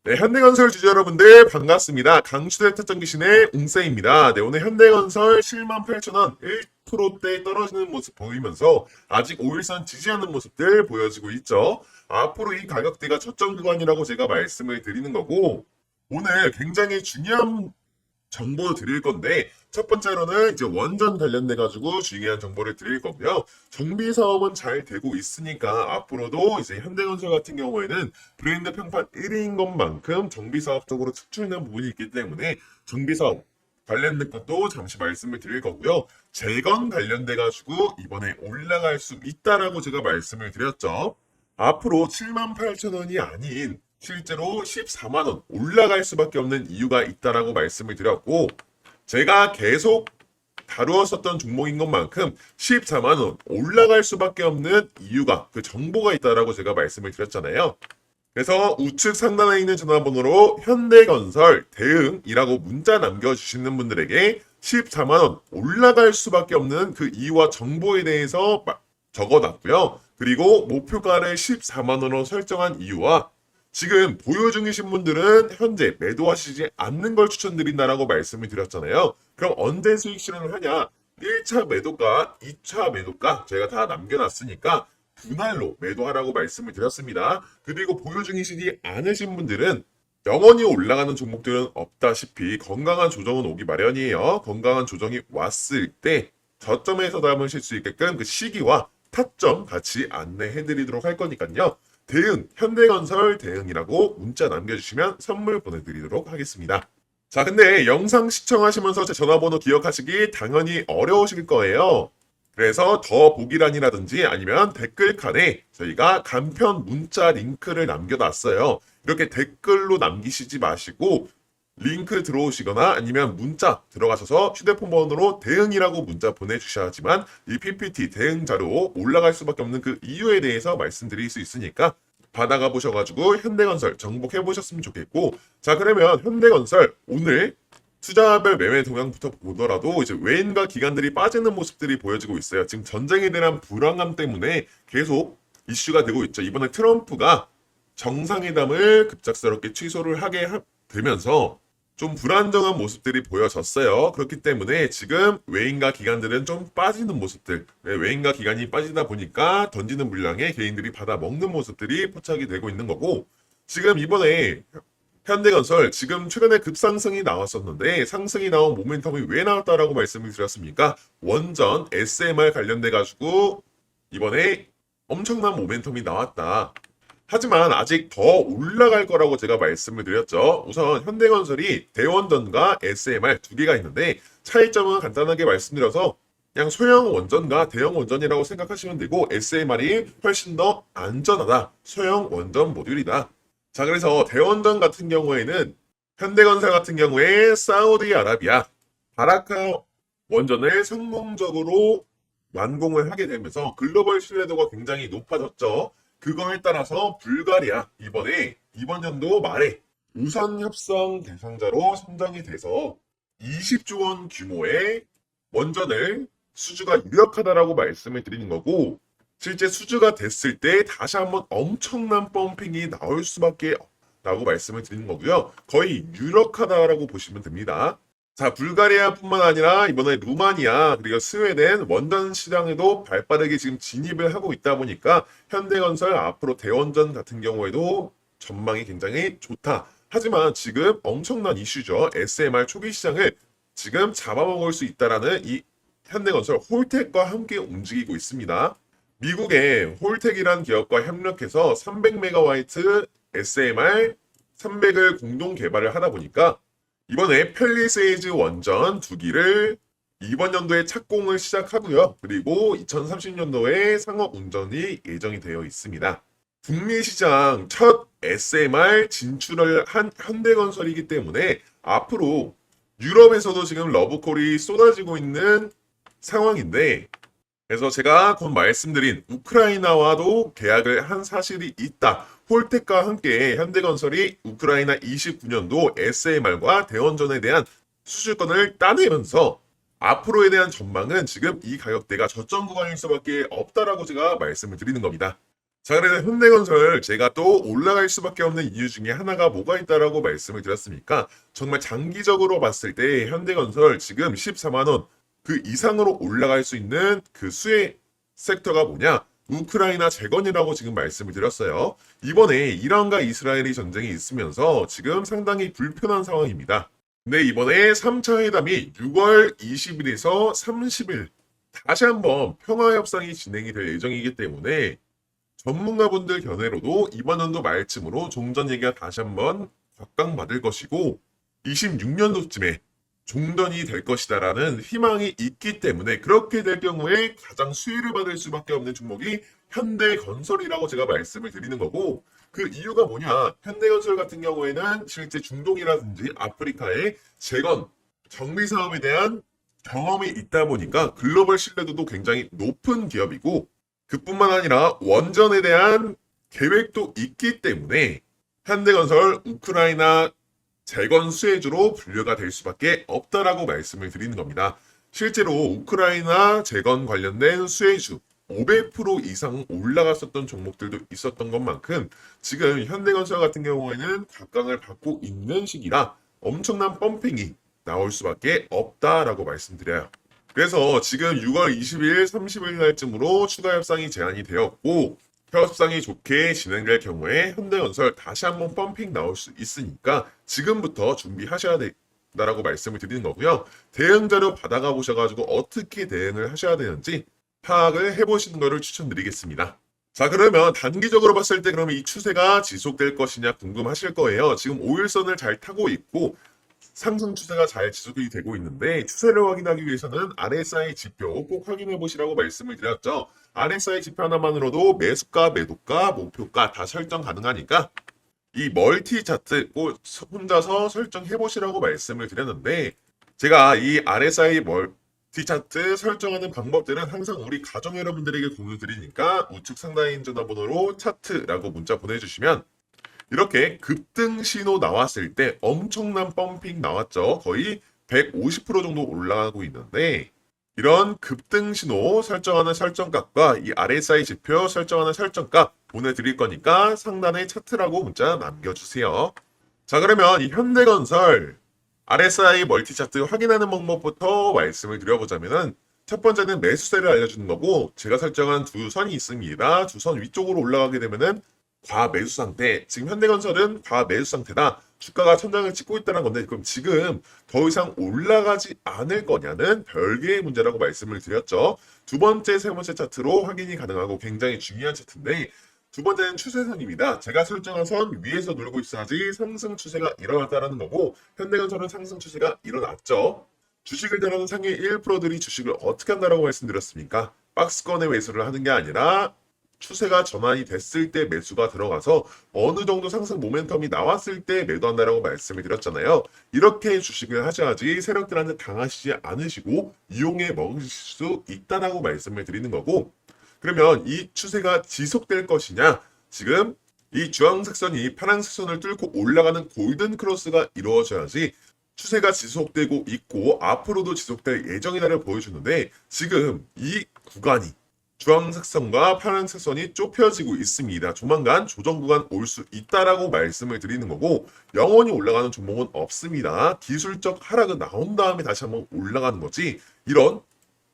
네, 현대건설 주주 여러분들 반갑습니다. 강추대 특전기신의 웅쌤입니다. 네, 오늘 현대건설 78,000원 1%대 떨어지는 모습 보이면서 아직 5일선 지지하는 모습들 보여지고 있죠. 앞으로 이 가격대가 저점 구간이라고 제가 말씀을 드리는 거고, 오늘 굉장히 중요한 정보 드릴 건데, 첫 번째로는 이제 원전 관련돼 가지고 중요한 정보를 드릴 거고요. 정비 사업은 잘 되고 있으니까 앞으로도 이제 현대건설 같은 경우에는 브랜드 평판 1위인 것만큼 정비 사업적으로 특출난 부분이 있기 때문에 정비 사업 관련된 것도 잠시 말씀을 드릴 거고요. 재건 관련돼 가지고 이번에 올라갈 수 있다라고 제가 말씀을 드렸죠. 앞으로 78,000원이 아닌 실제로 14만 원 올라갈 수밖에 없는 이유가 있다라고 말씀을 드렸고, 제가 계속 다루었었던 종목인 것만큼 14만 원 올라갈 수밖에 없는 이유가, 그 정보가 있다라고 제가 말씀을 드렸잖아요. 그래서 우측 상단에 있는 전화번호로 현대건설 대응이라고 문자 남겨주시는 분들에게 14만 원 올라갈 수밖에 없는 그 이유와 정보에 대해서 적어놨고요. 그리고 목표가를 14만 원으로 설정한 이유와 지금 보유 중이신 분들은 현재 매도하시지 않는 걸 추천드린다라고 말씀을 드렸잖아요. 그럼 언제 수익 실현을 하냐? 1차 매도가, 2차 매도가 제가 다 남겨놨으니까 분할로 매도하라고 말씀을 드렸습니다. 그리고 보유 중이시지 않으신 분들은 영원히 올라가는 종목들은 없다시피 건강한 조정은 오기 마련이에요. 건강한 조정이 왔을 때 저점에서 담으실 수 있게끔 그 시기와 타점 같이 안내해드리도록 할 거니까요. 대응, 현대건설 대응이라고 문자 남겨주시면 선물 보내드리도록 하겠습니다. 자, 근데 영상 시청하시면서 제 전화번호 기억하시기 당연히 어려우실 거예요. 그래서 더 보기란이라든지 아니면 댓글칸에 저희가 간편 문자 링크를 남겨놨어요. 이렇게 댓글로 남기시지 마시고 링크 들어오시거나 아니면 문자 들어가셔서 휴대폰 번호로 대응이라고 문자 보내주셔야지만 이 PPT 대응 자료 올라갈 수밖에 없는 그 이유에 대해서 말씀드릴 수 있으니까 받아가 보셔가지고 현대건설 정복해 보셨으면 좋겠고, 자, 그러면 현대건설 오늘 투자별 매매 동향부터 보더라도 이제 외인과 기관들이 빠지는 모습들이 보여지고 있어요. 지금 전쟁에 대한 불안감 때문에 계속 이슈가 되고 있죠. 이번에 트럼프가 정상회담을 급작스럽게 취소를 하게 되면서 좀 불안정한 모습들이 보여졌어요. 그렇기 때문에 지금 외인과 기관들은 좀 빠지는 모습들, 외인과 기관이 빠지다 보니까 던지는 물량에 개인들이 받아 먹는 모습들이 포착이 되고 있는 거고, 지금 이번에 현대건설 지금 최근에 급상승이 나왔었는데 상승이 나온 모멘텀이 왜 나왔다라고 말씀을 드렸습니까? 원전 SMR 관련돼 가지고 이번에 엄청난 모멘텀이 나왔다. 하지만 아직 더 올라갈 거라고 제가 말씀을 드렸죠. 우선 현대건설이 대원전과 SMR 두 개가 있는데 차이점은 간단하게 말씀드려서 그냥 소형 원전과 대형 원전이라고 생각하시면 되고, SMR이 훨씬 더 안전하다. 소형 원전 모듈이다. 자, 그래서 대원전 같은 경우에는 현대건설 같은 경우에 사우디아라비아 바라카 원전을 성공적으로 완공을 하게 되면서 글로벌 신뢰도가 굉장히 높아졌죠. 그거에 따라서 불가리아 이번 연도 말에 우선 협상 대상자로 선정이 돼서 20조 원 규모의 원전을 수주가 유력하다라고 말씀을 드리는 거고, 실제 수주가 됐을 때 다시 한번 엄청난 펌핑이 나올 수밖에 라고 말씀을 드리는 거고요. 거의 유력하다라고 보시면 됩니다. 자, 불가리아뿐만 아니라 이번에 루마니아 그리고 스웨덴 원전 시장에도 발빠르게 지금 진입을 하고 있다 보니까 현대건설 앞으로 대원전 같은 경우에도 전망이 굉장히 좋다. 하지만 지금 엄청난 이슈죠. SMR 초기 시장을 지금 잡아먹을 수 있다라는 이 현대건설 홀텍과 함께 움직이고 있습니다. 미국의 홀텍이라는 기업과 협력해서 300메가와이트 SMR 300을 공동 개발을 하다 보니까 이번에 펠리세이즈 원전 2기를 이번 연도에 착공을 시작하고요. 그리고 2030년도에 상업 운전이 예정이 되어 있습니다. 북미 시장 첫 SMR 진출을 한 현대건설이기 때문에 앞으로 유럽에서도 지금 러브콜이 쏟아지고 있는 상황인데, 그래서 제가 곧 말씀드린 우크라이나와도 계약을 한 사실이 있다. 홀텍과 함께 현대건설이 우크라이나 29년도 SMR과 대원전에 대한 수주권을 따내면서 앞으로에 대한 전망은 지금 이 가격대가 저점 구간일 수밖에 없다라고 제가 말씀을 드리는 겁니다. 자, 그래서 현대건설 제가 또 올라갈 수밖에 없는 이유 중에 하나가 뭐가 있다라고 말씀을 드렸습니까? 정말 장기적으로 봤을 때 현대건설 지금 14만 원 그 이상으로 올라갈 수 있는 그 수혜 섹터가 뭐냐? 우크라이나 재건이라고 지금 말씀을 드렸어요. 이번에 이란과 이스라엘이 전쟁이 있으면서 지금 상당히 불편한 상황입니다. 근데 이번에 3차 회담이 6월 20일에서 30일 다시 한번 평화협상이 진행이 될 예정이기 때문에 전문가분들 견해로도 이번 연도 말쯤으로 종전 얘기가 다시 한번 각광받을 것이고 26년도쯤에 종전이 될 것이다라는 희망이 있기 때문에 그렇게 될 경우에 가장 수혜를 받을 수밖에 없는 종목이 현대건설이라고 제가 말씀을 드리는 거고 그 이유가 뭐냐? 현대건설 같은 경우에는 실제 중동이라든지 아프리카의 재건, 정비 사업에 대한 경험이 있다 보니까 글로벌 신뢰도도 굉장히 높은 기업이고 그뿐만 아니라 원전에 대한 계획도 있기 때문에 현대건설 우크라이나 재건 수혜주로 분류가 될 수밖에 없다라고 말씀을 드리는 겁니다. 실제로 우크라이나 재건 관련된 수혜주 500% 이상 올라갔었던 종목들도 있었던 것만큼 지금 현대건설 같은 경우에는 각광을 받고 있는 시기라 엄청난 펌핑이 나올 수밖에 없다라고 말씀드려요. 그래서 지금 6월 20일, 30일 날쯤으로 추가 협상이 제안이 되었고 협상이 좋게 진행될 경우에 현대건설 다시 한번 펌핑 나올 수 있으니까 지금부터 준비하셔야 된다라고 말씀을 드리는 거고요. 대응 자료 받아가 보셔가지고 어떻게 대응을 하셔야 되는지 파악을 해보시는 것을 추천드리겠습니다. 자, 그러면 단기적으로 봤을 때 그러면 이 추세가 지속될 것이냐 궁금하실 거예요. 지금 5일선을 잘 타고 있고 상승 추세가 잘 지속이 되고 있는데 추세를 확인하기 위해서는 RSI 지표 꼭 확인해 보시라고 말씀을 드렸죠. RSI 지표 하나만으로도 매수가, 매도가, 목표가 다 설정 가능하니까 이 멀티 차트 꼭 혼자서 설정해 보시라고 말씀을 드렸는데 제가 이 RSI 멀티 차트 설정하는 방법들은 항상 우리 가정 여러분들에게 공유 드리니까 우측 상단인 전화번호로 차트라고 문자 보내주시면 이렇게 급등 신호 나왔을 때 엄청난 펌핑 나왔죠. 거의 150% 정도 올라가고 있는데 이런 급등 신호 설정하는 설정값과 이 RSI 지표 설정하는 설정값 보내드릴 거니까 상단에 차트라고 문자 남겨주세요. 자, 그러면 이 현대건설 RSI 멀티 차트 확인하는 방법부터 말씀을 드려보자면은 첫 번째는 매수세를 알려주는 거고 제가 설정한 두 선이 있습니다. 두 선 위쪽으로 올라가게 되면은 과매수 상태, 지금 현대건설은 과매수 상태다. 주가가 천장을 찍고 있다는 건데 그럼 지금 더 이상 올라가지 않을 거냐는 별개의 문제라고 말씀을 드렸죠. 두 번째, 세 번째 차트로 확인이 가능하고 굉장히 중요한 차트인데 두 번째는 추세선입니다. 제가 설정한 선 위에서 놀고 있어야지 상승 추세가 일어났다는 거고 현대건설은 상승 추세가 일어났죠. 주식을 다루는 상위 1%들이 주식을 어떻게 한다라고 말씀드렸습니까? 박스권에 매수를 하는 게 아니라 추세가 전환이 됐을 때 매수가 들어가서 어느 정도 상승 모멘텀이 나왔을 때 매도한다라고 말씀을 드렸잖아요. 이렇게 주식을 하셔야지 세력들한테 당하시지 않으시고 이용해 먹으실 수 있다라고 말씀을 드리는 거고 그러면 이 추세가 지속될 것이냐 지금 이 주황색 선이 파란색 선을 뚫고 올라가는 골든 크로스가 이루어져야지 추세가 지속되고 있고 앞으로도 지속될 예정이다를 보여주는데 지금 이 구간이 주황색 선과 파란색 선이 좁혀지고 있습니다. 조만간 조정 구간 올 수 있다라고 말씀을 드리는 거고 영원히 올라가는 종목은 없습니다. 기술적 하락은 나온 다음에 다시 한번 올라가는 거지 이런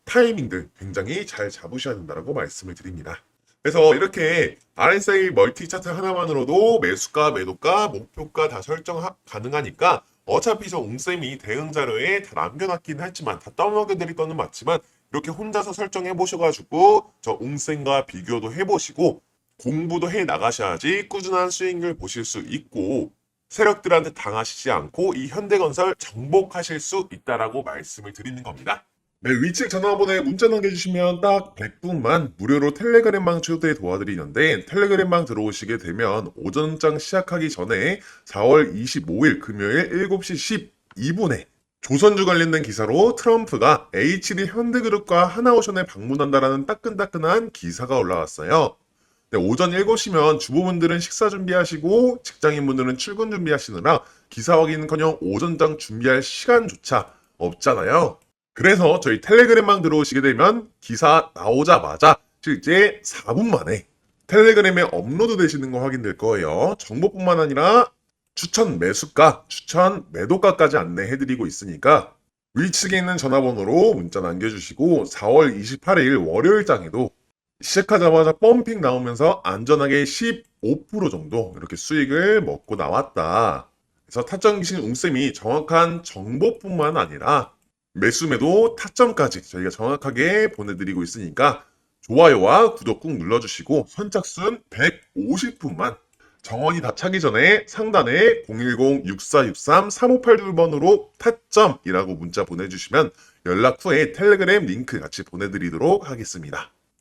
타이밍들 굉장히 잘 잡으셔야 된다라고 말씀을 드립니다. 그래서 이렇게 RSI 멀티 차트 하나만으로도 매수가, 매도가, 목표가 다 설정 가능하니까 어차피 저 웅쌤이 대응 자료에 다 남겨놨긴 했지만 다 떠먹여드릴 거는 맞지만 이렇게 혼자서 설정해 보셔가지고 저 웅쌤과 비교도 해보시고 공부도 해 나가셔야지 꾸준한 수익률 보실 수 있고 세력들한테 당하시지 않고 이 현대건설 정복하실 수 있다라고 말씀을 드리는 겁니다. 네, 위치 전화번호에 문자 남겨주시면 딱 100분만 무료로 텔레그램방 초대 도와드리는데 텔레그램방 들어오시게 되면 오전장 시작하기 전에 4월 25일 금요일 7시 12분에 조선주 관련된 기사로 트럼프가 H.D 현대그룹과 하나오션에 방문한다라는 따끈따끈한 기사가 올라왔어요. 네, 오전 7시면 주부분들은 식사 준비하시고 직장인분들은 출근 준비하시느라 기사 확인은커녕 오전장 준비할 시간조차 없잖아요. 그래서 저희 텔레그램방 들어오시게 되면 기사 나오자마자 실제 4분 만에 텔레그램에 업로드 되시는 거 확인될 거예요. 정보뿐만 아니라 추천 매수가, 추천 매도가까지 안내해드리고 있으니까 위측에 있는 전화번호로 문자 남겨주시고 4월 28일 월요일장에도 시작하자마자 펌핑 나오면서 안전하게 15% 정도 이렇게 수익을 먹고 나왔다. 그래서 타점 기신 웅쌤이 정확한 정보뿐만 아니라 매수매도 타점까지 저희가 정확하게 보내드리고 있으니까 좋아요와 구독 꾹 눌러주시고 선착순 150분만 정원이 다 차기 전에 상단에 010-6463-3582번으로 타점이라고 문자 보내주시면 연락 후에 텔레그램 링크 같이 보내드리도록 하겠습니다.